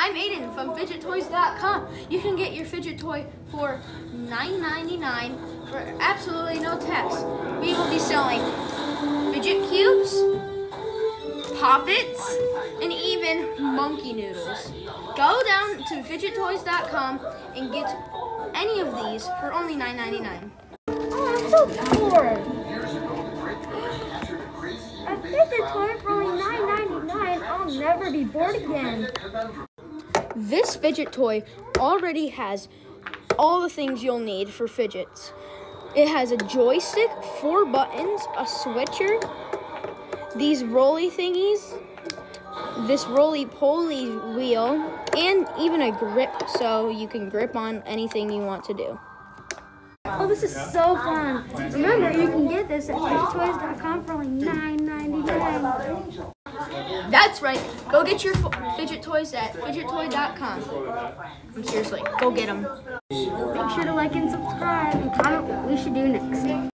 I'm Aiden from FidgetToys.com. You can get your fidget toy for $9.99 for absolutely no tax. We will be selling fidget cubes, poppets, and even monkey noodles. Go down to FidgetToys.com and get any of these for only $9.99. Oh, I'm so bored. A fidget toy for only $9.99. I'll never be bored again. This fidget toy already has all the things you'll need for fidgets. It has a joystick, 4 buttons, a switcher, these rolly thingies, this roly-poly wheel, and even a grip so you can grip on anything you want to do. Oh, this is so fun. Remember, you can get this at FidgetToys.com for only $9.99. That's right. Go get your fidget toys at FidgetToy.com. Seriously, go get them. Make sure to like and subscribe and comment what we should do next.